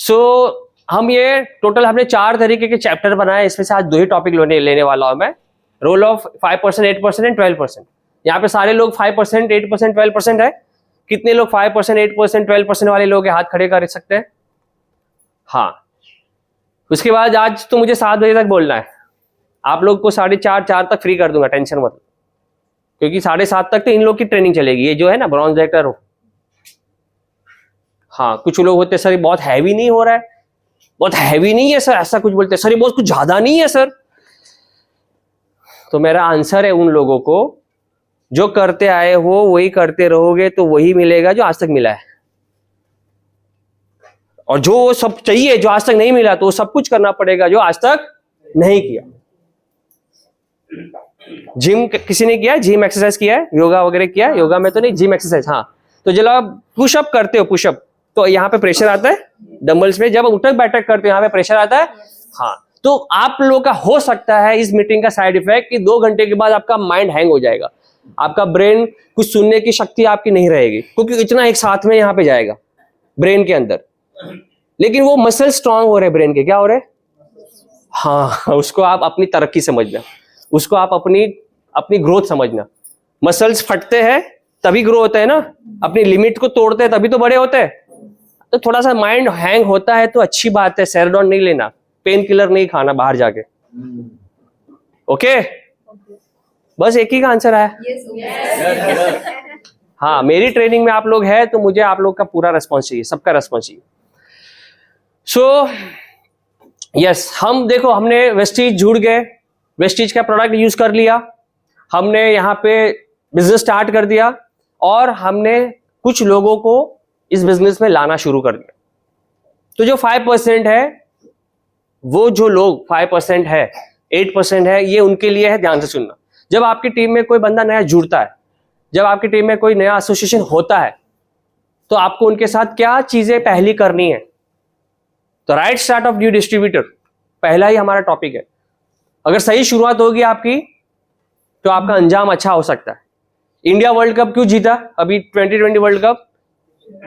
सो हम ये टोटल हमने 4 तरीके के चैप्टर बनाए, इसमें से आज 2 ही टॉपिक लेने वाला हूं मैं। Role of 5%, 8% and 12%। यहाँ पे सारे लोग 5%, 8%, 12% है। कितने लोग 5%, 8%, 12% वाले लोग हाथ खड़े कर सकते हैं? हाँ। उसके बाद आज तो मुझे 7 बजे तक बोलना है। आप लोग को 4:30 तक फ्री कर दूंगा, टेंशन मत, क्योंकि 7:30 तक तो इन लोग की ट्रेनिंग चलेगी। ये जो है ना ब्रॉन्ज डायरेक्टर हो, हाँ, कुछ लोग होते हैं सर बहुत हैवी नहीं हो रहा है, बहुत हैवी नहीं है सर, ऐसा कुछ बोलते हैं सर, ये बहुत कुछ ज्यादा नहीं है सर। तो मेरा आंसर है उन लोगों को, जो करते आए हो वही करते रहोगे तो वही मिलेगा जो आज तक मिला है। और जो वो सब चाहिए जो आज तक नहीं मिला, तो वो सब कुछ करना पड़ेगा जो आज तक नहीं किया। जिम किसी ने किया? जिम एक्सरसाइज किया है? योगा वगैरह किया है? योगा में तो नहीं, जिम एक्सरसाइज। हाँ, तो जब आप पुशअप करते हो, पुशअप, तो यहाँ पे प्रेशर आता है डंबल्स में। जब उठक बैठक करते हो यहाँ पे प्रेशर आता है। हाँ, तो आप लोगों का हो सकता है इस मीटिंग का साइड इफेक्ट कि 2 घंटे के बाद आपका माइंड हैंग हो जाएगा, आपका ब्रेन कुछ सुनने की शक्ति आपकी नहीं रहेगी, क्योंकि इतना एक साथ में यहाँ पे जाएगा ब्रेन के अंदर। लेकिन वो मसल स्ट्रांग हो रहे ब्रेन के, क्या हो रहे? हाँ, उसको आप अपनी तरक्की समझना, उसको आप अपनी ग्रोथ समझना। मसल्स फटते हैं तभी ग्रो होता है ना, अपनी लिमिट को तोड़ते हैं तभी तो बड़े होते हैं। तो थोड़ा सा माइंड हैंग होता है तो अच्छी बात है, सेरोडोन नहीं लेना, पेन किलर नहीं खाना बाहर जाके। ओके? बस एक ही का आंसर है। हाँ, मेरी ट्रेनिंग में आप लोग हैं तो मुझे आप लोग का पूरा रेस्पॉन्स चाहिए, सबका रेस्पॉन्स चाहिए। सो यस, हम देखो, हमने वेस्टीज जुड़ गए, वेस्टीज का प्रोडक्ट यूज कर लिया, हमने यहाँ पे बिजनेस स्टार्ट कर दिया, और हमने कुछ लोगों को इस बिजनेस में लाना शुरू कर दिया। तो जो 5% है, वो जो लोग 5% है, 8% है, ये उनके लिए है। ध्यान से सुनना। जब आपकी टीम में कोई बंदा नया जुड़ता है, जब आपकी टीम में कोई नया एसोसिएशन होता है, तो आपको उनके साथ क्या चीजें पहली करनी है? तो right start of new distributor पहला ही हमारा टॉपिक है। अगर सही शुरुआत होगी आपकी तो आपका अंजाम अच्छा हो सकता है। इंडिया वर्ल्ड कप क्यों जीता अभी, 2020 वर्ल्ड कप?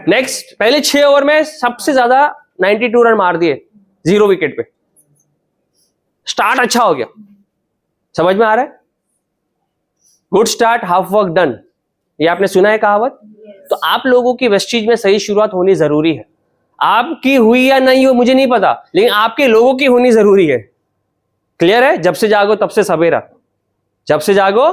नेक्स्ट, पहले 6 ओवर में सबसे ज्यादा 92 रन मार दिए 0 विकेट पे। स्टार्ट अच्छा हो गया, समझ में आ रहा है? Good start half work done, ये आपने सुना है कहावत। तो आप लोगों की वेस्टीज में सही शुरुआत होनी जरूरी है। आपकी हुई या नहीं हो मुझे नहीं पता, लेकिन आपके लोगों की होनी जरूरी है। क्लियर है? जब से जागो तब से सवेरा, जब से जागो।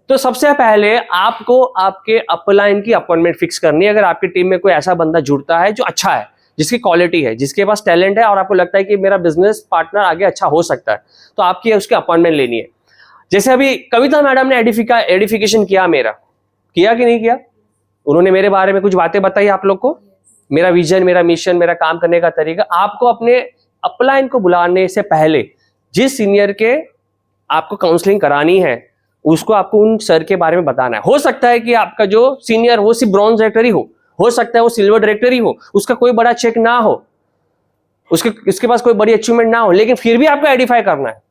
तो सबसे पहले आपको आपके अपलाइन की अपॉइंटमेंट फिक्स करनी है। अगर आपकी टीम में कोई ऐसा बंदा जुड़ता है जो अच्छा है, जिसकी क्वालिटी है, जिसके पास टैलेंट है, और आपको लगता है कि मेरा बिजनेस पार्टनर आगे अच्छा हो सकता है, तो आपकी उसकी अपॉइंटमेंट लेनी है। जैसे अभी कविता मैडम ने एडिफिकेशन किया मेरा, किया कि नहीं किया? उन्होंने मेरे बारे में कुछ बातें बताई आप लोग को, मेरा विजन, मेरा मिशन, मेरा काम करने का तरीका। आपको अपने अपलाइन को बुलाने से पहले जिस सीनियर के आपको काउंसलिंग करानी है, उसको आपको उन सर के बारे में बताना है। हो सकता है कि आपका जो सीनियर हो सिर्फ ब्रॉन्ज डायरेक्टर ही हो सकता है वो सिल्वर डायरेक्टर ही हो, उसका कोई बड़ा चेक ना हो, उसके पास कोई बड़ी अचीवमेंट ना हो, लेकिन फिर भी आपको आइडेंटिफाई करना है।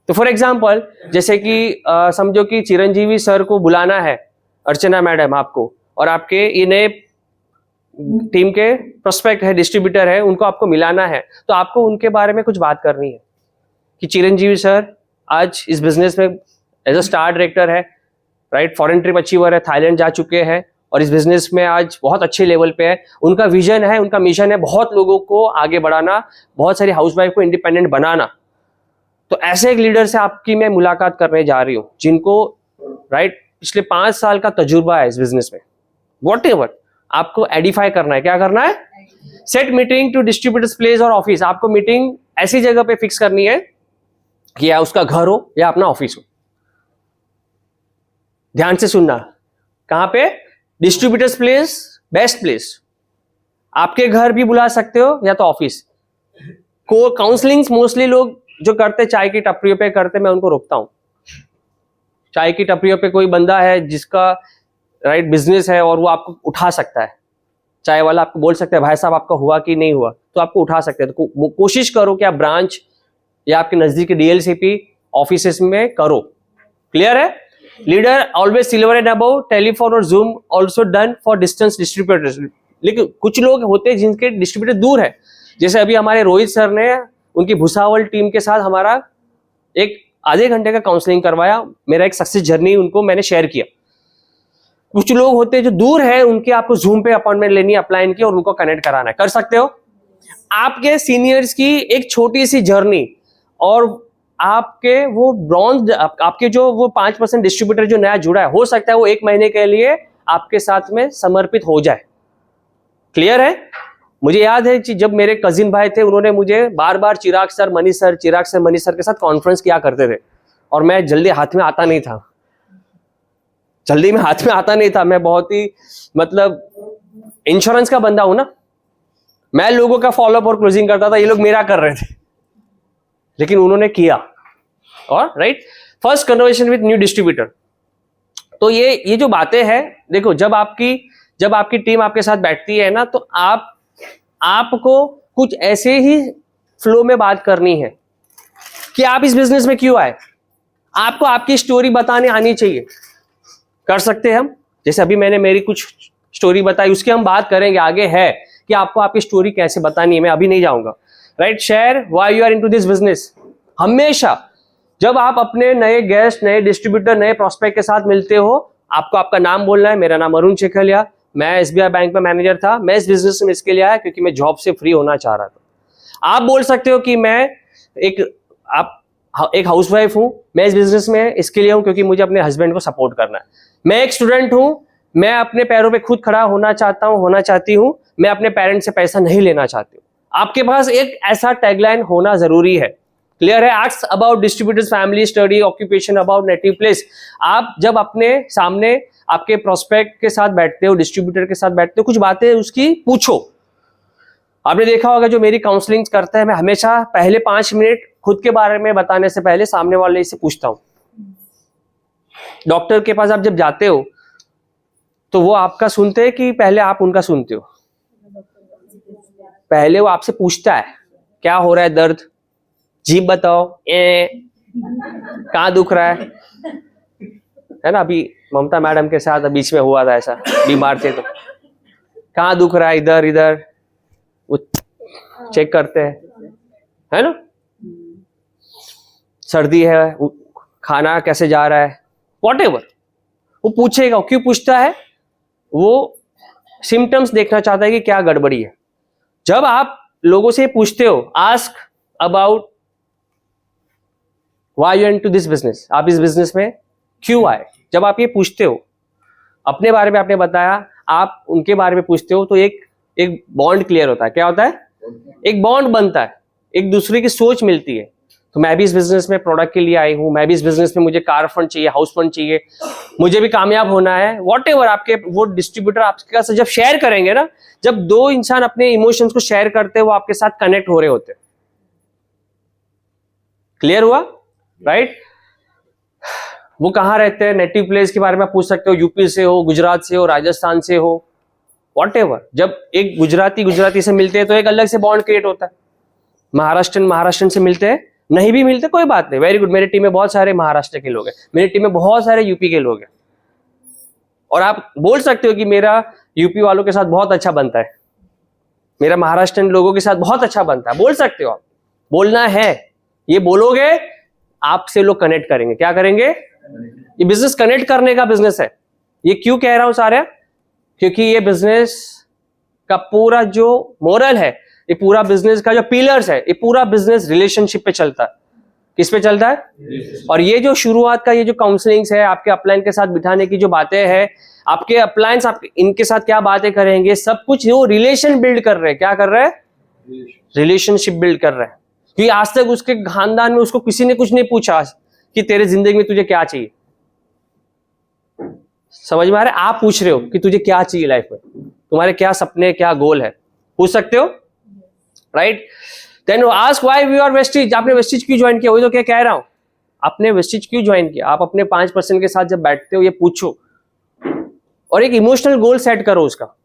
तो फॉर एग्जाम्पल, जैसे कि समझो कि चिरंजीवी सर को बुलाना है, अर्चना मैडम आपको, और आपके ये नए टीम के प्रोस्पेक्ट है, डिस्ट्रीब्यूटर है, उनको आपको मिलाना है, तो आपको उनके बारे में कुछ बात करनी है कि चिरंजीवी सर आज इस बिजनेस में एज अ स्टार डायरेक्टर है, राइट, फॉरेन ट्रिप अचीवर है, थाईलैंड जा चुके हैं, और इस बिजनेस में आज बहुत अच्छे लेवल पे है। उनका विजन है, उनका मिशन है बहुत लोगों को आगे बढ़ाना, बहुत सारी हाउसवाइफ को इंडिपेंडेंट बनाना। तो ऐसे एक लीडर से आपकी मैं मुलाकात करने जा रही हूँ, जिनको राइट पिछले 5 साल का तजुर्बा है इस बिजनेस में। व्हाटएवर आपको एडिफाई करना है, क्या करना है? Set meeting to distributors place और ऑफिस। आपको मीटिंग ऐसी जगह पे फिक्स करनी है कि या उसका घर हो या अपना ऑफिस हो। ध्यान से सुनना, कहां पे? Distributors place, best place. आपके घर भी बुला सकते हो या तो ऑफिस को। काउंसलिंग मोस्टली लोग जो करते चाय की टपरियों पे करते, मैं उनको रोकता हूं। चाय की टपरियों पे कोई बंदा है जिसका राइट बिजनेस है और वो आपको उठा सकता है, चाय वाला आपको बोल सकता है भाई साहब आपका हुआ कि नहीं हुआ, तो आपको उठा सकते हैं। तो कोशिश करो कि आप ब्रांच या आपके नजदीक के डीएलसीपी ऑफिसेस में करो। क्लियर है? Leader always silver and above, telephone और zoom also done for distance distributors. लेकिन कुछ लोग होते हैं जिनके डिस्ट्रीब्यूटर दूर है, जैसे अभी हमारे रोहित सर ने उनकी भुसावल टीम के साथ हमारा एक आधे घंटे का काउंसलिंग करवाया, मेरा एक सक्सेस जर्नी उनको मैंने शेयर किया। कुछ लोग होते हैं जो दूर है, उनके आपको जूम पे अपॉइंटमेंट लेनी है अपलाइन की और उनको कनेक्ट कराना है, कर सकते हो। आपके सीनियर्स की एक छोटी सी जर्नी और आपके वो ब्रॉन्ज, आपके जो वो 5% डिस्ट्रीब्यूटर जो नया जुड़ा है, हो सकता है वो 1 महीने के लिए आपके साथ में समर्पित हो जाए। क्लियर है? मुझे याद है कि जब मेरे कजिन भाई थे, उन्होंने मुझे बार बार चिराग सर मनीष सर के साथ कॉन्फ्रेंस किया करते थे और मैं जल्दी हाथ में आता नहीं था, मैं बहुत ही मतलब इंश्योरेंस का बंदा हूं ना, मैं लोगों का फॉलोअप और क्लोजिंग करता था, ये लोग मेरा कर रहे थे, लेकिन उन्होंने किया। और right, first conversation with new distributor. तो ये जो बातें हैं, देखो जब आपकी टीम आपके साथ बैठती है ना, तो आपको कुछ ऐसे ही फ्लो में बात करनी है कि आप इस बिजनेस में क्यों आए, आपको आपकी स्टोरी बताने आनी चाहिए। कर सकते हैं हम, जैसे अभी मैंने मेरी कुछ स्टोरी बताई, उसकी हम बात करेंगे आगे, है कि आपको आपकी स्टोरी कैसे बतानी है, मैं अभी नहीं जाऊंगा। Right, share why you are into this business. हमेशा जब आप अपने नए गेस्ट, नए डिस्ट्रीब्यूटर, नए प्रोस्पेक्ट के साथ मिलते हो, आपको आपका नाम बोलना है। मेरा नाम अरुण शेखलिया, मैं SBI बैंक में मैनेजर था, मैं इस बिजनेस में इसके लिए आया क्योंकि मैं जॉब से फ्री होना चाह रहा था। आप बोल सकते हो कि मैं एक हाउसवाइफ हूं, मैं इस बिजनेस में इसके लिए हूं क्योंकि मुझे अपने हस्बैंड को सपोर्ट करना है। मैं एक स्टूडेंट हूं, मैं अपने पैरों पे खुद खड़ा होना चाहती हूं, मैं अपने पेरेंट्स से पैसा नहीं लेना चाहती हूं। आपके पास एक ऐसा टैगलाइन होना जरूरी है। क्लियर है? Ask about distributors, family, study, occupation, about native place. आप जब अपने सामने आपके प्रोस्पेक्ट के साथ बैठते हो, डिस्ट्रीब्यूटर के साथ बैठते हो, कुछ बातें उसकी पूछो। आपने देखा होगा जो मेरी काउंसलिंग करता है, मैं हमेशा पहले 5 मिनट खुद के बारे में बताने से पहले सामने वाले से पूछता हूं। डॉक्टर के पास आप जब जाते हो तो वो आपका सुनते हैं कि पहले आप उनका सुनते हो? पहले वो आपसे पूछता है क्या हो रहा है, दर्द, जीभ बताओ, कहाँ दुख रहा है ना? अभी ममता मैडम के साथ बीच में हुआ था, ऐसा बीमार थे तो कहाँ दुख रहा है, इधर इधर, वो चेक करते हैं, है ना? सर्दी है, खाना कैसे जा रहा है, व्हाटएवर वो पूछेगा। क्यों पूछता है? वो सिम्टम्स देखना चाहता है कि क्या गड़बड़ी है। जब आप लोगों से पूछते हो, ask about why you into this business, आप इस बिजनेस में क्यों आए। जब आप ये पूछते हो, अपने बारे में आपने बताया, आप उनके बारे में पूछते हो, तो एक बॉन्ड क्लियर होता है। क्या होता है? एक बॉन्ड बनता है, एक दूसरे की सोच मिलती है। तो मैं भी इस बिजनेस में प्रोडक्ट के लिए आई हूं, मैं भी इस बिजनेस में मुझे कार फंड चाहिए, हाउस फंड चाहिए, मुझे भी कामयाब होना है, व्हाटएवर आपके वो डिस्ट्रीब्यूटर आपके साथ जब शेयर करेंगे ना, जब दो इंसान अपने इमोशंस को शेयर करते हैं, वो आपके साथ कनेक्ट हो रहे होते हैं। क्लियर हुआ? राइट? वो कहाँ रहते हैं, नेटिव प्लेस के बारे में पूछ सकते हो, यूपी से हो, गुजरात से हो, राजस्थान से हो, व्हाटएवर। जब एक गुजराती से मिलते हैं तो एक अलग से बॉन्ड क्रिएट होता है। महाराष्ट्र से मिलते हैं, नहीं भी मिलते कोई बात नहीं, वेरी गुड। मेरी टीम में बहुत सारे महाराष्ट्र के लोग हैं, मेरी टीम में बहुत सारे यूपी के लोग हैं, और आप बोल सकते हो कि मेरा यूपी वालों के साथ बहुत अच्छा बनता है, मेरा महाराष्ट्र लोगों के साथ बहुत अच्छा बनता है, बोल सकते हो आप। बोलना है, ये बोलोगे आपसे लोग कनेक्ट करेंगे। क्या करेंगे? ये बिजनेस कनेक्ट करने का बिजनेस है। ये क्यों कह रहा हूं सारे? क्योंकि ये बिजनेस का पूरा जो मोरल है, ये पूरा बिजनेस का जो पिलर्स है, ये पूरा बिजनेस रिलेशनशिप पे चलता है। किस पे चलता है? और ये जो शुरुआत का ये जो काउंसलिंग्स है, आपके अपलाइन के साथ बिठाने की जो बातें हैं, आपके अपलाइंस आप इनके साथ क्या बातें करेंगे, सब कुछ वो रिलेशन बिल्ड कर रहे हैं। क्या कर रहे हैं? रिलेशनशिप बिल्ड कर रहे हैं। क्योंकि आज तक उसके खानदान में उसको किसी ने कुछ नहीं पूछा कि तेरे जिंदगी में तुझे क्या चाहिए। समझ में आ रहा है? आप पूछ रहे हो कि तुझे क्या चाहिए लाइफ में, तुम्हारे क्या सपने, क्या गोल है, पूछ सकते हो। Right? Then ask why you are Vestige. आपने वेस्टिज क्यों ज्वाइन किया? वही तो क्या कह रहा हूं, आपने वेस्टिज क्यों ज्वाइन किया। आप अपने 5% के साथ जब बैठते हो, ये पूछो और एक इमोशनल गोल सेट करो उसका।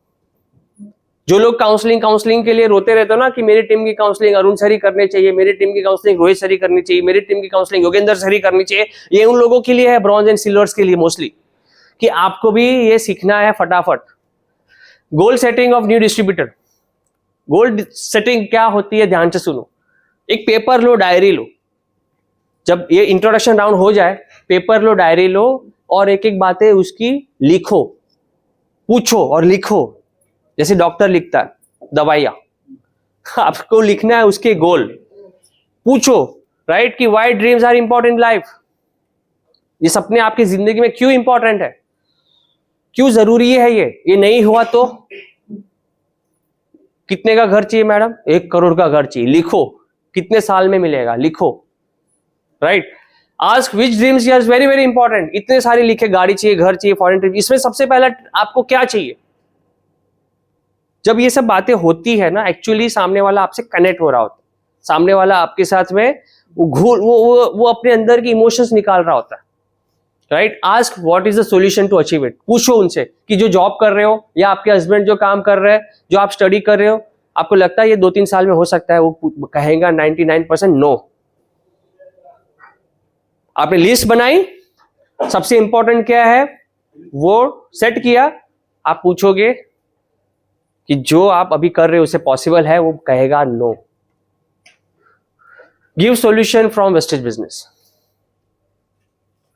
जो लोग काउंसलिंग के लिए रोते रहते हो ना कि मेरी टीम की काउंसलिंग अरुण सर ही करनी चाहिए, मेरी टीम की काउंसलिंग रोहित सर ही करनी चाहिए, मेरी टीम की काउंसलिंग योगेंद्र सर ही करनी चाहिए, ये उन लोगों के लिए है, ब्रॉन्ज एंड सिल्वर्स के लिए मोस्टली, कि आपको भी ये सीखना है फटाफट। Goal setting of new distributor. Goal setting क्या होती है, ध्यान से सुनो। एक पेपर लो, डायरी लो, जब ये इंट्रोडक्शन राउंड हो जाए, पेपर लो, डायरी लो और एक एक बातें उसकी लिखो, पूछो और लिखो, जैसे डॉक्टर लिखता है दवाइयां, आपको लिखना है उसके गोल। पूछो, राइट, कि why dreams are important life, ये सपने आपकी जिंदगी में क्यों इंपॉर्टेंट है, क्यों जरूरी है, ये नहीं हुआ तो कितने का घर चाहिए मैडम, 1 करोड़ का घर चाहिए, लिखो, कितने साल में मिलेगा, लिखो, right. Ask which dreams are very very important, इतने सारे लिखे, गाड़ी चाहिए, घर चाहिए, फॉरेन ट्रिप, इसमें सबसे पहला आपको क्या चाहिए। जब ये सब बातें होती है ना, एक्चुअली सामने वाला आपसे कनेक्ट हो रहा होता है, सामने वाला आपके साथ में वो अपने अंदर की इमोशंस निकाल रहा होता है, right. Ask what is the solution to achieve it, पूछो उनसे कि जो जॉब कर रहे हो या आपके हस्बैंड जो काम कर रहे हैं, जो आप स्टडी कर रहे हो, आपको लगता है ये 2-3 साल में हो सकता है, वो कहेगा 99% नो। आपने लिस्ट बनाई, सबसे इंपॉर्टेंट क्या है वो सेट किया, आप पूछोगे कि जो आप अभी कर रहे हो उसे पॉसिबल है, वो कहेगा no. Give solution from Vestige business,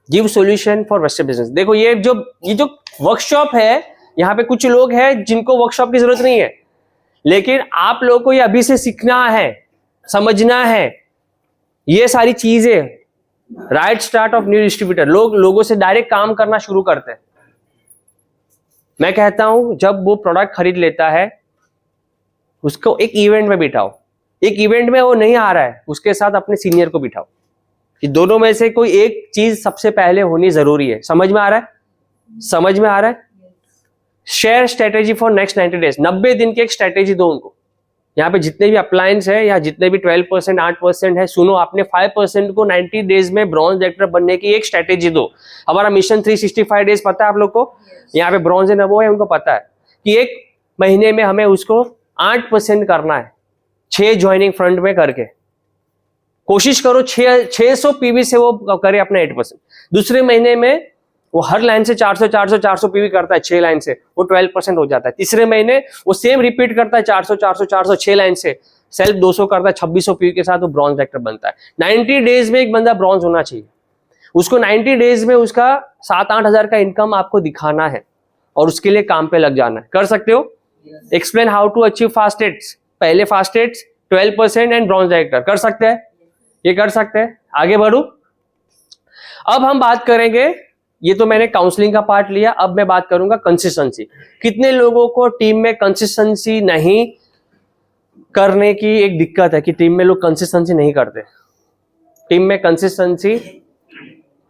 give solution for Vestige business. देखो ये जो वर्कशॉप है, यहां पे कुछ लोग हैं जिनको वर्कशॉप की जरूरत नहीं है, लेकिन आप लोगों को ये अभी से सीखना है, समझना है ये सारी चीजें। Right start of new distributor, लोगों से डायरेक्ट काम करना शुरू करते हैं। मैं कहता हूं जब वो प्रोडक्ट खरीद लेता है, उसको एक इवेंट में बिठाओ, एक इवेंट में वो नहीं आ रहा है, उसके साथ अपने सीनियर को बिठाओ, कि दोनों में से कोई एक चीज सबसे पहले होनी जरूरी है। समझ में आ रहा है, समझ में आ रहा है। Share strategy for next 90 days, 90 दिन की एक स्ट्रेटेजी दो उनको। यहाँ पे जितने भी अप्लायंस है या जितने भी 12%, 8% है, सुनो, आपने 5% को 90 डेज में ब्रॉन्ज डायरेक्टर बनने की एक स्ट्रेटेजी दो। हमारा मिशन 365 डेज पता है आप लोग को, यहाँ पे ब्रॉन्ज एंड अबव है, उनको पता है कि एक महीने में हमें उसको 8% करना है, 6 ज्वाइनिंग फ्रंट में करके। कोशिश करो 600 पीवी से वो करे अपना 8%। दूसरे महीने में वो हर लाइन से 400 पीवी करता है, 6 लाइन से, वो 12% हो जाता है। तीसरे महीने वो सेम रिपीट करता है, 400 6 लाइन से, सेल्फ 200 करता है, 2600 पीवी के साथ वो ब्रॉन्ज डायरेक्टर बनता है। 90 डेज में एक बंदा ब्रॉन्ज होना चाहिए, उसको 90 डेज में उसका 7-8 हजार का इनकम आपको दिखाना है और उसके लिए काम पे लग जाना है। कर सकते हो? Explain how to achieve fast ads, पहले fast ads 12% and bronze director. कर सकते हैं, ये कर सकते हैं। आगे बढ़ू, अब हम बात करेंगे, ये तो मैंने काउंसलिंग का पार्ट लिया, अब मैं बात करूंगा कंसिस्टेंसी। कितने लोगों को टीम में कंसिस्टेंसी नहीं करने की एक दिक्कत है कि टीम में लोग कंसिस्टेंसी नहीं करते, टीम में कंसिस्टेंसी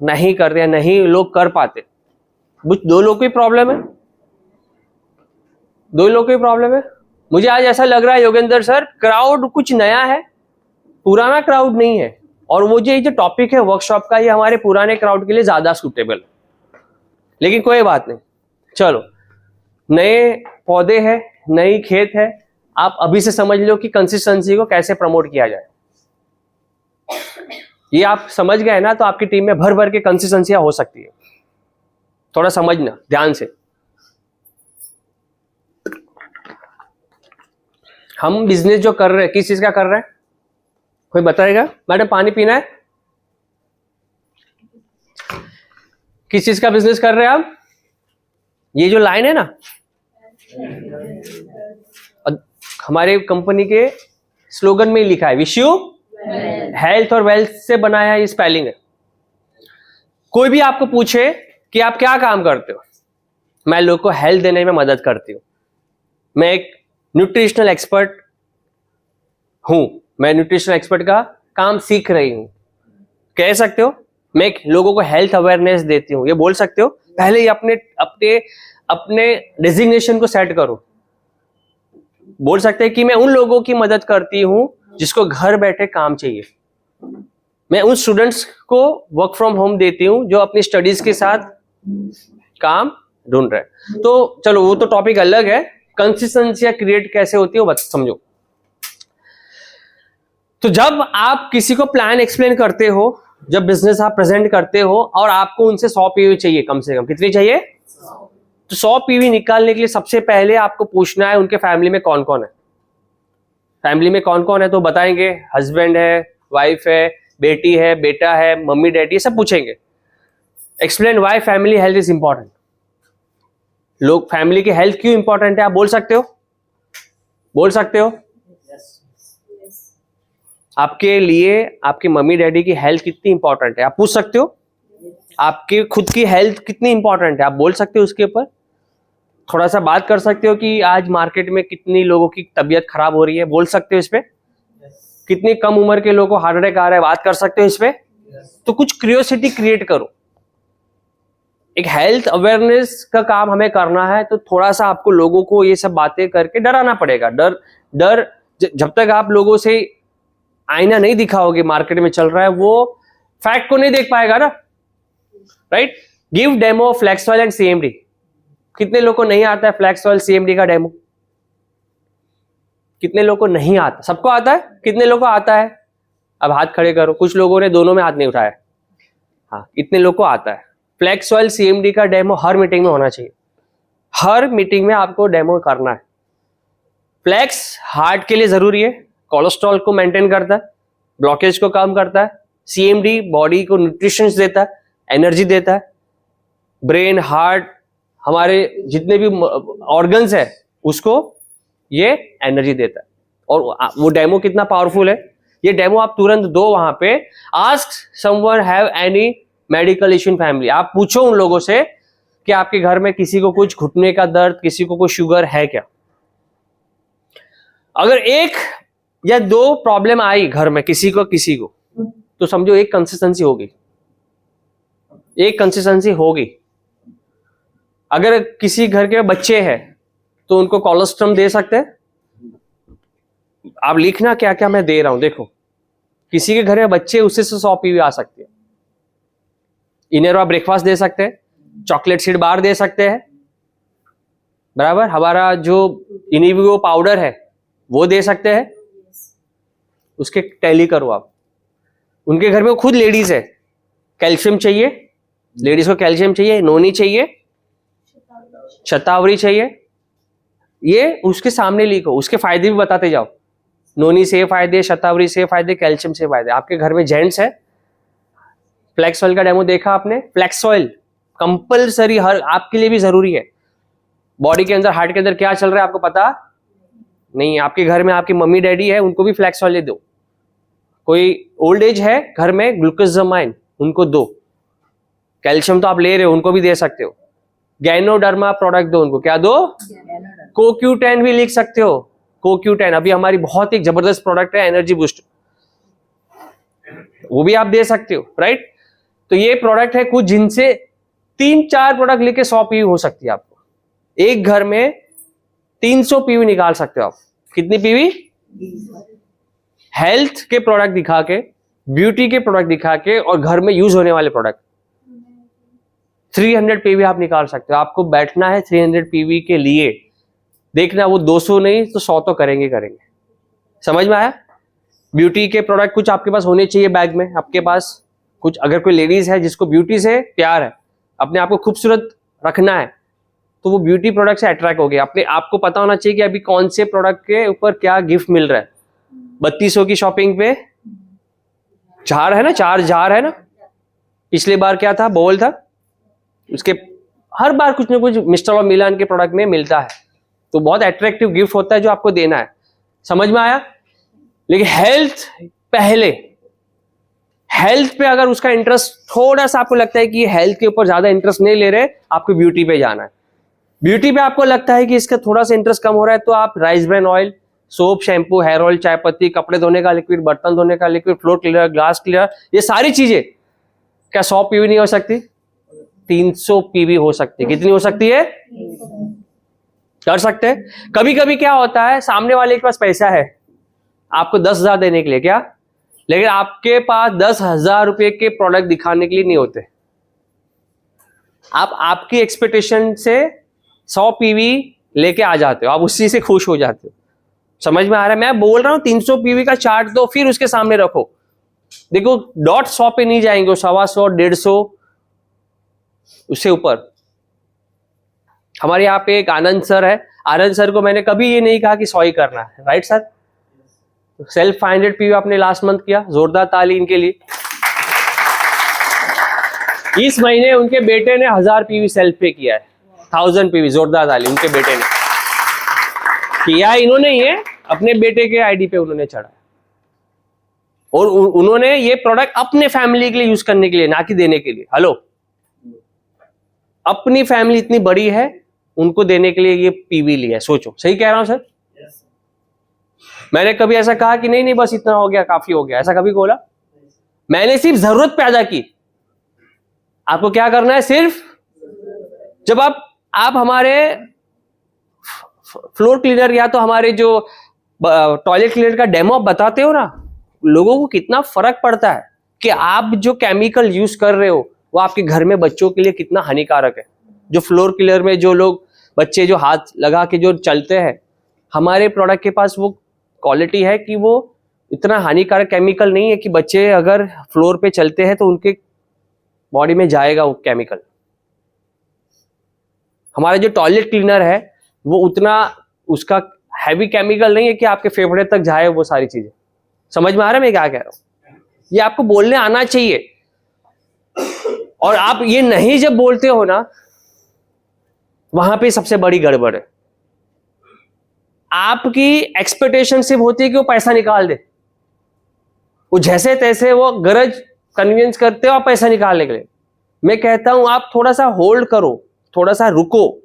नहीं करते या नहीं लोग कर पाते। दो लोग की प्रॉब्लम है, दो लोग की प्रॉब्लम है। मुझे आज ऐसा लग रहा है योगेंद्र सर, क्राउड कुछ नया है, पुराना क्राउड नहीं है, और मुझे ये जो टॉपिक है वर्कशॉप का, ये हमारे पुराने क्राउड के लिए ज्यादा सूटेबल है। लेकिन कोई बात नहीं, चलो, नए पौधे हैं, नई खेत है, आप अभी से समझ लो कि कंसिस्टेंसी को कैसे प्रमोट किया जाए। ये आप समझ गए ना, तो आपकी टीम में भर भर के कंसिस्टेंसियां हो सकती है। थोड़ा समझना ध्यान से। हम बिजनेस जो कर रहे हैं, किस चीज का कर रहे हैं, कोई बताएगा? मैडम पानी पीना है? किस चीज का बिजनेस कर रहे हैं आप? ये जो लाइन है ना, हमारे कंपनी के स्लोगन में ही लिखा है, विश यू हेल्थ और वेल्थ से बनाया ये स्पेलिंग है। कोई भी आपको पूछे कि आप क्या काम करते हो, मैं लोगों को हेल्थ देने में मदद करती हूँ, मैं एक न्यूट्रिशनल एक्सपर्ट हूं, मैं न्यूट्रिशनल एक्सपर्ट का काम सीख रही हूं, कह सकते हो। मैं लोगों को हेल्थ अवेयरनेस देती हूं, ये बोल सकते हो। पहले ही अपने अपने अपने डेजिग्नेशन को सेट करो। बोल सकते हैं कि मैं उन लोगों की मदद करती हूं जिसको घर बैठे काम चाहिए, मैं उन स्टूडेंट्स को वर्क फ्रॉम होम देती हूं जो अपनी स्टडीज के साथ काम ढूंढ रहे हैं। तो चलो, वो तो टॉपिक अलग है। कंसिस्टेंसी क्रिएट कैसे होती है वो बस समझो। तो जब आप किसी को प्लान एक्सप्लेन करते हो, जब बिजनेस आप प्रेजेंट करते हो और आपको उनसे 100 पीवी चाहिए, कम से कम कितनी चाहिए? तो तो 100 पीवी निकालने के लिए सबसे पहले आपको पूछना है उनके फैमिली में कौन कौन है। फैमिली में कौन कौन है तो बताएंगे, हस्बैंड है, वाइफ है, बेटी है, बेटा है, मम्मी डैडी, सब पूछेंगे। Explain why family health is important. लोग फैमिली की हेल्थ क्यों इंपॉर्टेंट है, आप बोल सकते हो? बोल सकते हो? आपके लिए आपके मम्मी डैडी की हेल्थ कितनी इंपॉर्टेंट है, आप पूछ सकते हो? आपके खुद की हेल्थ कितनी इंपॉर्टेंट है, आप बोल सकते हो? उसके ऊपर थोड़ा सा बात कर सकते हो कि आज मार्केट में कितनी लोगों की तबीयत खराब हो रही है, बोल सकते हो इस पे? कितनी कम उम्र के लोगों को हार्ट अटैक आ रहा है, बात कर सकते हो इस पे? तो कुछ क्यूरियोसिटी क्रिएट करो। एक हेल्थ अवेयरनेस का काम हमें करना है, तो थोड़ा सा आपको लोगों को ये सब बातें करके डराना पड़ेगा। डर जब तक आप लोगों से आईना नहीं दिखाओगे मार्केट में चल रहा है, वो फैक्ट को नहीं देख पाएगा ना, right? Give demo flax oil and CMD. कितने लोगों को नहीं आता है फ्लैक्स ऑयल सीएमडी का डेमो? कितने लोगों को नहीं आता? सबको आता है? कितने लोगों को आता है? अब हाथ खड़े करो। कुछ लोगों ने दोनों में हाथ नहीं उठाया। हाँ, कितने लोगों को आता है? फ्लैक्स ऑयल सीएमडी का डेमो हर मीटिंग में होना चाहिए। हर मीटिंग में आपको डेमो करना है। फ्लैक्स हार्ट के लिए जरूरी है, कोलेस्ट्रॉल को मेंटेन करता है, ब्लॉकेज को कम करता है। सीएमडी बॉडी को न्यूट्रिशन देता है, एनर्जी देता है। ब्रेन, हार्ट, हमारे जितने भी ऑर्गन्स है उसको ये एनर्जी देता है। और वो डेमो कितना पावरफुल है, ये डेमो आप तुरंत दो वहां पे। Ask someone have any medical issue in family. आप पूछो उन लोगों से कि आपके घर में किसी को कुछ घुटने का दर्द, किसी को कोई शुगर है क्या? अगर एक या दो प्रॉब्लम आई घर में किसी को तो समझो एक कंसिस्टेंसी होगी, एक कंसिस्टेंसी होगी। अगर किसी घर के बच्चे हैं तो उनको कोलेस्ट्रम दे सकते हैं। आप लिखना क्या क्या मैं दे रहा हूं, देखो। किसी के घर में बच्चे, उससे 100 पीवी आ सकती है। इनरवा ब्रेकफास्ट दे सकते हैं, चॉकलेट सीड बार दे सकते हैं, बराबर। हमारा जो इनिविगो पाउडर है वो दे सकते हैं। उसके टैली करो आप। उनके घर में खुद लेडीज है, कैल्शियम चाहिए, लेडीज को कैल्शियम चाहिए, नोनी चाहिए, शतावरी चाहिए। ये उसके सामने लिखो, उसके फायदे भी बताते जाओ। नोनी से फायदे, शतावरी से फायदे, कैल्शियम से फायदे। आपके घर में जेंट्स है, फ्लैक्स ऑयल का डेमो देखा आपने? फ्लैक्स ऑयल कंपलसरी हर आपके लिए भी जरूरी है। बॉडी के अंदर, हार्ट के अंदर क्या चल रहा है आपको पता नहीं। आपके घर में आपकी मम्मी डैडी है, उनको भी फ्लैक्स ऑयल दो। कोई ओल्ड एज है घर में, ग्लूकोजामाइन उनको दो। कैल्शियम तो आप ले रहे हो, उनको भी दे सकते हो। गैनोडर्मा प्रोडक्ट दो उनको। क्या दो? CoQ10 भी लिख सकते हो। CoQ10 अभी हमारी बहुत ही जबरदस्त प्रोडक्ट है, एनर्जी बूस्ट, वो भी आप दे सकते हो, राइट? तो ये प्रोडक्ट है कुछ जिनसे 3-4 प्रोडक्ट लेके 100 पीवी हो सकती है आपको। एक घर में 300 पीवी निकाल सकते हो आप। कितनी पीवी? हेल्थ के प्रोडक्ट दिखा के, ब्यूटी के प्रोडक्ट दिखा के, और घर में यूज होने वाले प्रोडक्ट 300 पीवी आप निकाल सकते हो। आपको बैठना है 300 पीवी के लिए। देखना वो 200 नहीं तो 100 तो करेंगे। समझ में आया? ब्यूटी के प्रोडक्ट कुछ आपके पास होने चाहिए बैग में। आपके पास कुछ, अगर कोई लेडीज है जिसको ब्यूटी से प्यार है, अपने आप को खूबसूरत रखना है, तो वो ब्यूटी प्रोडक्ट से अट्रैक्ट हो गया। अपने आपको पता होना चाहिए कि अभी कौन से प्रोडक्ट के ऊपर क्या गिफ्ट मिल रहा है। 3200 की शॉपिंग पे जार है ना, 4 जार है ना। पिछली बार क्या था? बोल था। उसके हर बार कुछ ना कुछ मिस्टर और मिलान के प्रोडक्ट में मिलता है, तो बहुत अट्रैक्टिव गिफ्ट होता है जो आपको देना है। समझ में आया? लेकिन हेल्थ पहले। हेल्थ पे अगर उसका इंटरेस्ट थोड़ा सा आपको लगता है कि हेल्थ के ऊपर ज्यादा इंटरेस्ट नहीं ले रहे, आपको ब्यूटी पे जाना है। ब्यूटी पे आपको लगता है कि इसका थोड़ा सा इंटरेस्ट कम हो रहा है, तो आप rice bran oil, soap, shampoo, hair oil, चाय पत्ती, कपड़े धोने का लिक्विड, बर्तन धोने का liquid, floor cleaner, glass cleaner, ये सारी चीजें क्या 100 पीवी नहीं हो सकती? 300 पीवी हो सकती है। कितनी हो सकती है? कर सकते हैं। कभी कभी क्या होता है, सामने वाले के पास पैसा है आपको 10,000 देने के लिए, क्या, लेकिन आपके पास 10,000 रुपए के प्रोडक्ट दिखाने के लिए नहीं होते। आप आपकी एक्सपेक्टेशन से 100 पीवी लेके आ जाते हो, आप उसी से खुश हो जाते हो। समझ में आ रहा है? मैं बोल रहा हूं 300 पीवी का चार्ट दो, फिर उसके सामने रखो। देखो डॉट 100 पे नहीं जाएंगे, 125, 150, उससे ऊपर। हमारे यहाँ पे एक आनंद सर है, आनंद सर को मैंने कभी ये नहीं कहा कि 100 ही करना है, राइट सर? सेल्फ 500 पीवी आपने लास्ट मंथ किया, जोरदार ताली इनके लिए। इस महीने उनके बेटे ने 1000 पीवी सेल्फ पे किया है, 1000 पीवी, जोरदार ताली उनके बेटे ने किया। इन्होंने ये अपने बेटे के आईडी पे उन्होंने चढ़ा और उन्होंने ये प्रोडक्ट अपने फैमिली के लिए यूज करने के लिए, ना कि देने के लिए। हेलो, अपनी फैमिली इतनी बड़ी है, उनको देने के लिए ये पीवी लिया है। सोचो, सही कह रहा हूं सर? मैंने कभी ऐसा कहा कि नहीं बस इतना हो गया, काफी हो गया, ऐसा कभी बोला? मैंने सिर्फ जरूरत पैदा की। आपको क्या करना है? सिर्फ जब आप हमारे फ्लोर क्लीनर या तो हमारे जो टॉयलेट क्लीनर का डेमो बताते हो ना, लोगों को कितना फर्क पड़ता है कि आप जो केमिकल यूज कर रहे हो वो आपके घर में बच्चों के लिए कितना हानिकारक है। जो फ्लोर क्लीनर में जो लोग बच्चे जो हाथ लगा के जो चलते हैं, हमारे प्रोडक्ट के पास वो क्वालिटी है कि वो इतना हानिकारक केमिकल नहीं है कि बच्चे अगर फ्लोर पे चलते हैं तो उनके बॉडी में जाएगा वो केमिकल। हमारा जो टॉयलेट क्लीनर है वो उतना उसका हैवी केमिकल नहीं है कि आपके फेफड़े तक जाए वो सारी चीजें। समझ में आ रहा है मैं क्या कह रहा हूं? ये आपको बोलने आना चाहिए। और आप ये नहीं जब बोलते हो ना, वहां पे सबसे बड़ी गड़बड़ है। आपकी एक्सपेक्टेशन सिर्फ होती है कि वो पैसा निकाल दे, वो जैसे तैसे वो गरज कन्विंस करते हो आप पैसा निकालने के लिए। मैं कहता हूं आप थोड़ा सा होल्ड करो, थोड़ा सा रुको,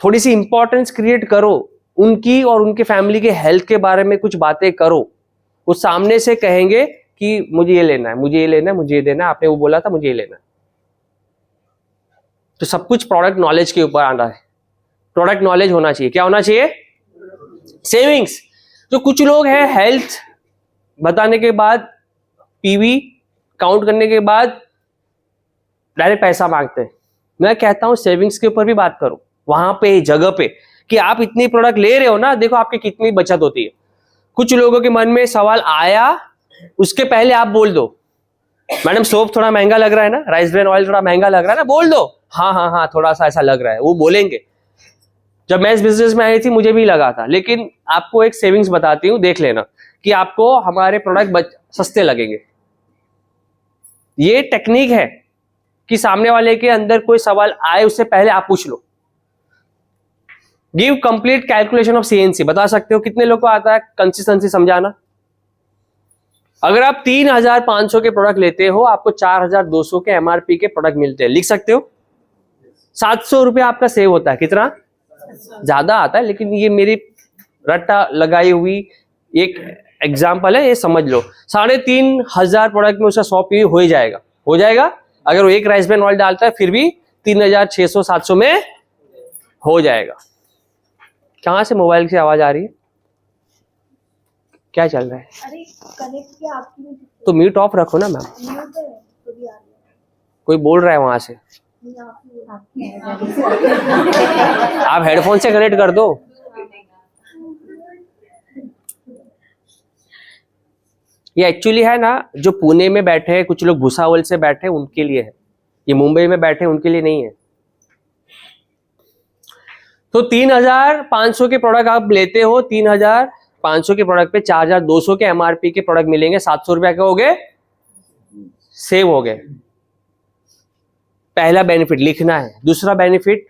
थोड़ी सी इंपॉर्टेंस क्रिएट करो उनकी और उनके फैमिली के हेल्थ के बारे में कुछ बातें करो। वो सामने से कहेंगे कि मुझे ये लेना है, मुझे ये लेना है, मुझे ये देना है, आपने वो बोला था मुझे ये लेना है। तो सब कुछ प्रोडक्ट नॉलेज के ऊपर आना है। प्रोडक्ट नॉलेज होना चाहिए। क्या होना चाहिए? सेविंग्स। जो कुछ लोग हैं हेल्थ बताने के बाद, पीवी काउंट करने के बाद डायरेक्ट पैसा मांगते हैं। मैं कहता हूं सेविंग्स के ऊपर भी बात करो, वहां पे जगह पे कि आप इतनी प्रोडक्ट ले रहे हो ना, देखो आपकी कितनी बचत होती है। कुछ लोगों के मन में सवाल आया, उसके पहले आप बोल दो मैडम सोप थोड़ा महंगा लग रहा है ना, राइस ब्रेन ऑयल थोड़ा महंगा लग रहा है ना, बोल दो हाँ थोड़ा सा ऐसा लग रहा है। वो बोलेंगे। जब मैं इस बिजनेस में आई थी मुझे भी लगा था, लेकिन आपको एक सेविंग्स बताती हूँ, देख लेना कि आपको हमारे प्रोडक्ट सस्ते लगेंगे। ये टेक्निक है कि सामने वाले के अंदर कोई सवाल आए उससे पहले आप पूछ लो। Give complete calculation of CNC. बता सकते हो कितने लोग को आता है कंसिस्टेंसी समझाना? अगर आप 3500 के प्रोडक्ट लेते हो, आपको 4200 के एमआरपी के प्रोडक्ट मिलते हैं। लिख सकते हो? 700 रुपये आपका सेव होता है। कितना ज्यादा आता है, लेकिन ये मेरी रट्टा लगाई हुई एक एग्जाम्पल है, ये समझ लो। 3500 प्रोडक्ट में उसका 100 पी हो ही जाएगा, हो जाएगा। अगर वो एक राइस ब्रेन ऑयल डालता है फिर भी 3600-700 में हो जाएगा। कहां से मोबाइल की आवाज आ रही है? क्या चल रहा है? अरे कनेक्ट किया आपकी। तो म्यूट ऑफ रखो ना मैम। कोई बोल रहा है वहां से, आप हेडफोन से कनेक्ट कर दो। ये एक्चुअली है ना, जो पुणे में बैठे हैं कुछ लोग, भुसावल से बैठे हैं, उनके लिए है। ये मुंबई में बैठे हैं उनके लिए नहीं है। तो 3500 के प्रोडक्ट आप लेते हो, 3500 के प्रोडक्ट पे 4200 के एमआरपी के प्रोडक्ट मिलेंगे, 700 रुपया के हो गए, सेव हो गए। पहला बेनिफिट लिखना है। दूसरा बेनिफिट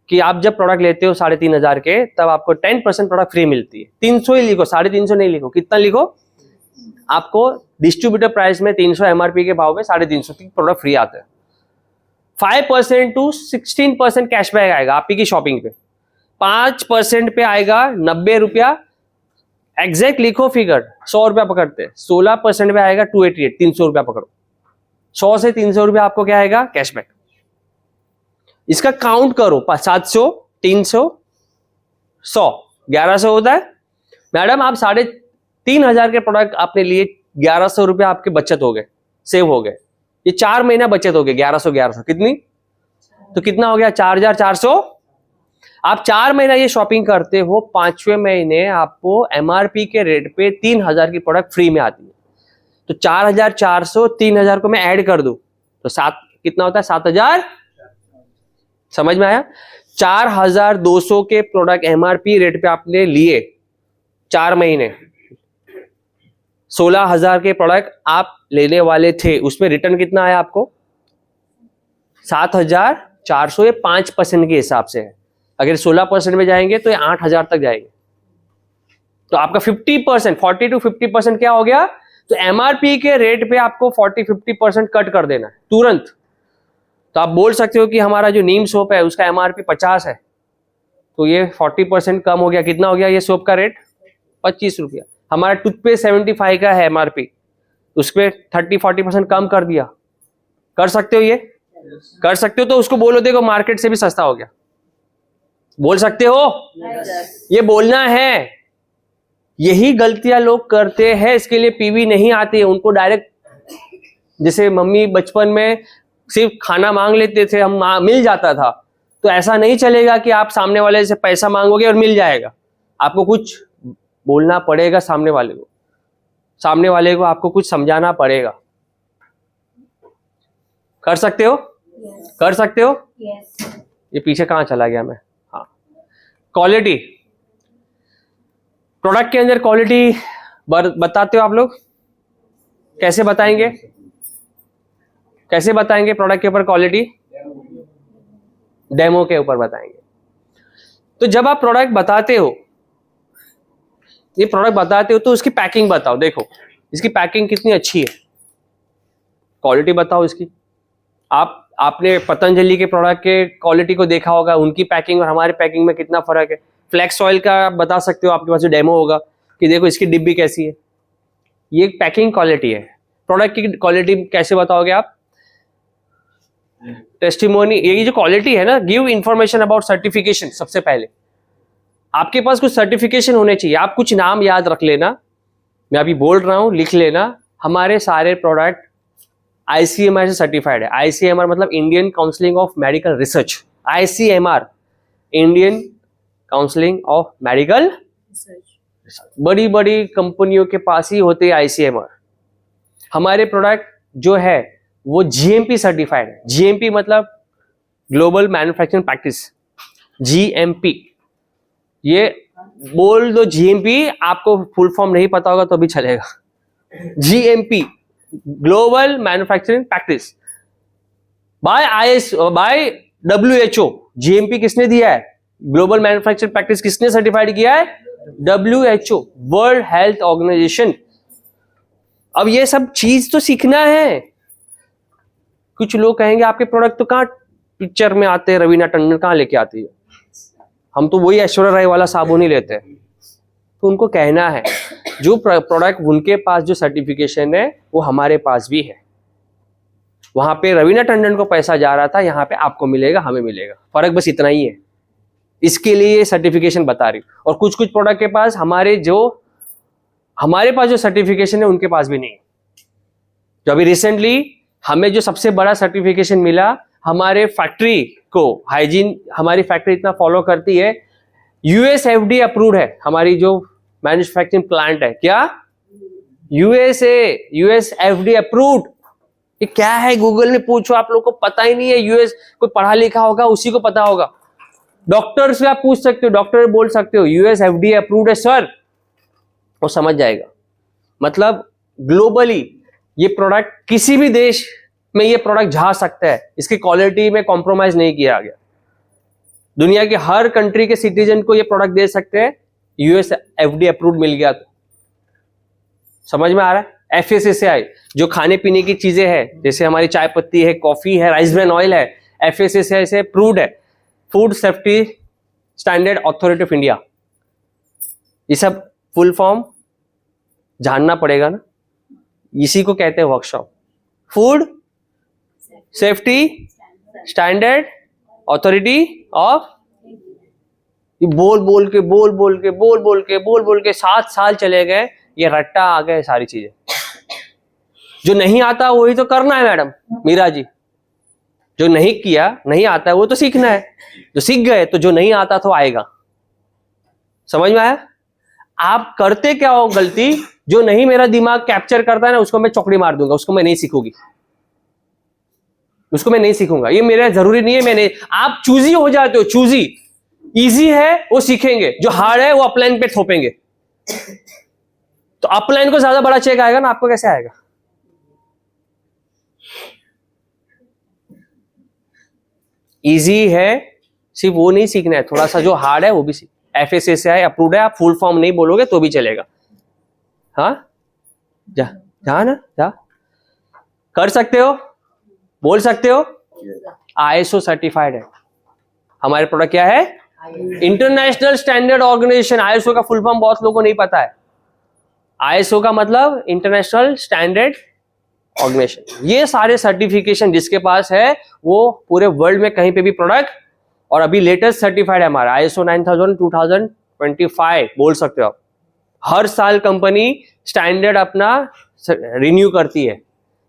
कि आप जब प्रोडक्ट लेते हो 3500 के, तब आपको 10% प्रोडक्ट फ्री मिलती है। 300 ही लिखो, 350 नहीं लिखो। कितना लिखो? आपको डिस्ट्रीब्यूटर प्राइस में 300 एमआरपी के भाव में 350 की प्रोडक्ट फ्री आता है। 5% to 16% कैशबैक आएगा आपकी की शॉपिंग पे। 5% पे आएगा 90 रुपया, एग्जैक्ट लिखो फिगर, 100 रुपया पकड़ते। 16% पे आएगा 288, 300 रुपया पकड़ो। 100 से 300 रुपया आपको क्या आएगा? कैशबैक। इसका काउंट करो, 700, 300, 100, 1100 होता है। मैडम आप 3500 के प्रोडक्ट आपने लिए, 1100 रुपया आपके बचत हो गए, सेव हो गए। ये 4 महीना बचत हो गए, 1100 कितनी? तो कितना हो गया? 4400। आप 4 महीना ये शॉपिंग करते हो, 5वें महीने आपको एमआरपी के रेट पे 3000 की प्रोडक्ट फ्री में आती है। तो 4400, 3000 को मैं ऐड कर दूं तो 7 कितना होता है? 7000। समझ में आया? 4,200 के प्रोडक्ट एमआरपी रेट पे आपने लिए 4 महीने, 16,000 के प्रोडक्ट आप लेने वाले थे, उसमें रिटर्न कितना आया आपको? 7,400। ये 5% के हिसाब से है। अगर 16% में जाएंगे तो ये 8,000 तक जाएंगे। तो आपका 50%, 40 to 50% क्या हो गया? तो एमआरपी के रेट पे आपको 40-50% कट कर देना है तुरंत। तो आप बोल सकते हो कि हमारा जो नीम सोप है उसका एमआरपी 50 है, तो ये 40% कम हो गया। कितना हो गया ये सोप का रेट? 25 रुपया। हमारा टूथपेस्ट 75 का है एमआरपी, उस पर 30-40% कम कर दिया। कर सकते हो ये? कर सकते हो। तो उसको बोलो देखो मार्केट से भी सस्ता हो गया। बोल सकते हो? ये बोलना है। यही गलतियां लोग करते हैं, इसके लिए पीवी नहीं आती है उनको। डायरेक्ट जैसे मम्मी बचपन में सिर्फ खाना मांग लेते थे, हम मिल जाता था। तो ऐसा नहीं चलेगा कि आप सामने वाले से पैसा मांगोगे और मिल जाएगा। आपको कुछ बोलना पड़ेगा सामने वाले को, सामने वाले को आपको कुछ समझाना पड़ेगा। कर सकते हो? कर सकते हो? ये पीछे कहां चला गया मैं? हाँ, क्वालिटी। प्रोडक्ट के अंदर क्वालिटी बताते हो आप लोग? कैसे बताएंगे? कैसे बताएंगे प्रोडक्ट के ऊपर क्वालिटी? डेमो के ऊपर बताएंगे। तो जब आप प्रोडक्ट बताते हो, ये प्रोडक्ट बताते हो, तो उसकी पैकिंग बताओ। देखो इसकी पैकिंग कितनी अच्छी है, क्वालिटी बताओ इसकी। आपने पतंजलि के प्रोडक्ट के क्वालिटी को देखा होगा, उनकी पैकिंग और हमारी पैकिंग में कितना फर्क है। फ्लेक्स ऑयल का आप बता सकते हो, आपके पास जो डेमो होगा कि देखो इसकी डिब्बी कैसी है। ये पैकिंग क्वालिटी है। प्रोडक्ट की क्वालिटी कैसे बताओगे आप? टेस्टिमोनी। ये जो क्वालिटी है ना, गिव इंफॉर्मेशन अबाउट सर्टिफिकेशन। सबसे पहले आपके पास कुछ सर्टिफिकेशन होने चाहिए। आप कुछ नाम याद रख लेना, मैं अभी बोल रहा हूं, लिख लेना। हमारे सारे प्रोडक्ट ICMR से सर्टिफाइड है। ICMR मतलब Indian counselling of medical research. ICMR Indian counselling of medical research. बड़ी बड़ी कंपनियों के पास ही होते हैं ICMR। हमारे प्रोडक्ट जो है वो GMP सर्टिफाइड है। GMP मतलब ग्लोबल मैन्युफैक्चरिंग प्रैक्टिस, GMP। ये बोल दो GMP, आपको फुल फॉर्म नहीं पता होगा तो भी चलेगा। GMP global manufacturing practice by WHO। GMP किसने दिया है? ग्लोबल मैन्युफैक्चरिंग प्रैक्टिस किसने सर्टिफाइड किया है? WHO, world health organisation. अब ये सब चीज तो सीखना है। कुछ लोग कहेंगे आपके प्रोडक्ट तो कहाँ पिक्चर में आते हैं, रवीना टंडन कहाँ लेके आती है, हम तो वही ऐश्वर्या राय वाला साबुन ही लेते हैं। तो उनको कहना है जो प्रोडक्ट उनके पास जो सर्टिफिकेशन है वो हमारे पास भी है। वहां पे रवीना टंडन को पैसा जा रहा था, यहाँ पे आपको मिलेगा, हमें मिलेगा। फर्क बस इतना ही है। इसके लिए ये सर्टिफिकेशन बता रही। और कुछ कुछ प्रोडक्ट के पास हमारे पास जो सर्टिफिकेशन है उनके पास भी नहीं। जो अभी रिसेंटली हमें जो सबसे बड़ा सर्टिफिकेशन मिला, हमारे फैक्ट्री को हाइजीन, हमारी फैक्ट्री इतना फॉलो करती है, US FDA अप्रूव्ड है। हमारी जो मैन्युफैक्चरिंग प्लांट है, क्या US FDA अप्रूव्ड। ये क्या है? गूगल में पूछो, आप लोग को पता ही नहीं है। US कोई पढ़ा लिखा होगा उसी को पता होगा। डॉक्टर से आप पूछ सकते हो, डॉक्टर बोल सकते हो US FDA अप्रूव्ड है सर, वो समझ जाएगा। मतलब ग्लोबली ये प्रोडक्ट किसी भी देश में ये प्रोडक्ट जा सकता है। इसकी क्वालिटी में कॉम्प्रोमाइज नहीं किया गया। दुनिया के हर कंट्री के सिटीजन को ये प्रोडक्ट दे सकते हैं, US FDA अप्रूव्ड मिल गया तो। समझ में आ रहा है? FSSAI जो खाने पीने की चीजें हैं, जैसे हमारी चाय पत्ती है, कॉफी है, राइस ब्रान ऑयल है, FSSAI से अप्रूव्ड है। Food safety standard authority of India. ये सब फुल फॉर्म जानना पड़ेगा ना, इसी को कहते हैं workshop. Food safety standard authority of. बोल बोल के 7 साल चले गए, ये रट्टा आ गए सारी चीजें। जो नहीं आता वही तो करना है मैडम मीरा जी। जो नहीं किया, नहीं आता है वो तो सीखना है। जो सीख गए तो जो नहीं आता तो आएगा। समझ में आया? आप करते क्या हो गलती? जो नहीं मेरा दिमाग कैप्चर करता है ना, उसको मैं चौकड़ी मार दूंगा, उसको मैं नहीं सीखूंगी। उसको मैं नहीं सीखूंगा, ये मेरा जरूरी नहीं है। मैंने आप चूजी हो जाते हो, चूजी। इजी है वो सीखेंगे, जो हार्ड है वो अपलाइन पे थोपेंगे। तो अपलाइन को ज्यादा बड़ा चेक आएगा ना, आपको कैसे आएगा? इजी है, सिर्फ वो नहीं सीखना है, थोड़ा सा जो हार्ड है वो भी सीख। FSSAI अप्रूव्ड है, आप फुल फॉर्म नहीं बोलोगे तो भी चलेगा। हाँ, जा ना, जा, कर सकते हो, बोल सकते हो। ISO सर्टिफाइड है हमारे प्रोडक्ट। क्या है? International standard organisation. ISO का फुल फॉर्म बहुत लोगों को नहीं पता है। ISO का मतलब इंटरनेशनल स्टैंडर्ड ऑर्गेनाइजेशन। ये सारे सर्टिफिकेशन जिसके पास है वो पूरे वर्ल्ड में कहीं पे भी प्रोडक्ट, और अभी लेटेस्ट सर्टिफाइड है हमारा ISO 9000 2025 बोल सकते हो आप। हर साल कंपनी स्टैंडर्ड अपना रिन्यू करती है।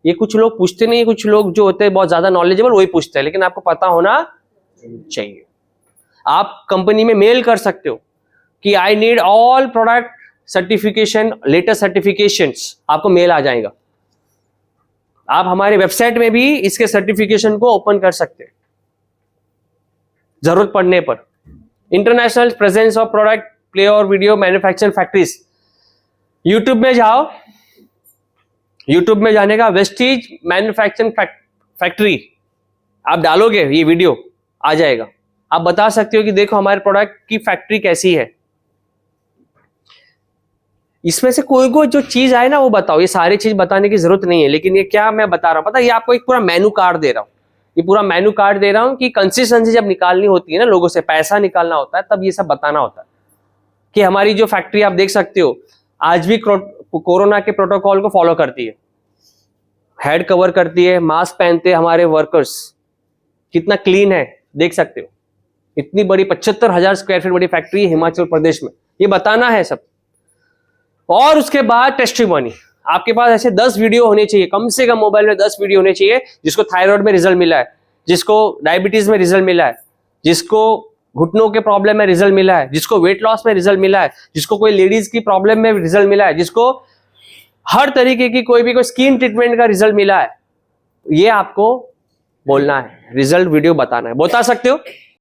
ये कुछ लोग पूछते नहीं, कुछ लोग जो होते हैं बहुत ज्यादा नॉलेजेबल वही पूछते हैं, लेकिन आपको पता होना चाहिए। आप कंपनी में मेल कर सकते हो कि I need all product certification, latest certifications, आपको मेल आ जाएगा। आप हमारे वेबसाइट में भी इसके सर्टिफिकेशन को ओपन कर सकते हैं जरूरत पड़ने पर। International presence of product, play और वीडियो मैन्युफैक्चरिंग फैक्ट्रीज। यूट्यूब में जाओ, यूट्यूब में जाने का वेस्टीज मैन्युफैक्चरिंग फैक्ट्री आप डालोगे, ये वीडियो आ जाएगा। आप बता सकते हो कि देखो हमारे प्रोडक्ट की फैक्ट्री कैसी है। इसमें से कोई कोई जो चीज आए ना वो बताओ। ये सारी चीज बताने की जरूरत नहीं है, लेकिन ये क्या मैं बता रहा हूं पता है, ये आपको एक पूरा मेनू कार्ड दे रहा हूं। ये पूरा मेनू कार्ड दे रहा हूं कि कंसिस्टेंसी जब निकालनी होती है ना, लोगों से पैसा निकालना होता है, तब ये सब बताना होता है। कि हमारी जो फैक्ट्री आप देख सकते हो आज भी कोरोना के प्रोटोकॉल को फॉलो करती है, हेड कवर करती है, मास्क पहनते हैं हमारे वर्कर्स। कितना क्लीन है देख सकते हो। इतनी बड़ी 75,000 स्क्वायर फीट बड़ी फैक्ट्री है हिमाचल प्रदेश में, ये बताना है सब। और उसके बाद टेस्टिमोनी। आपके पास ऐसे 10 वीडियो होने चाहिए, कम से कम मोबाइल में 10 वीडियो होने चाहिए, जिसको थायराइड में रिजल्ट मिला है, जिसको डायबिटीज में रिजल्ट मिला है, जिसको घुटनों के प्रॉब्लम में रिजल्ट मिला है, जिसको वेट लॉस में रिजल्ट मिला है, जिसको कोई लेडीज की प्रॉब्लम में रिजल्ट मिला है, जिसको हर तरीके की कोई स्किन ट्रीटमेंट का रिजल्ट मिला है। ये आपको बोलना है, रिजल्ट वीडियो बताना है। बता सकते हो?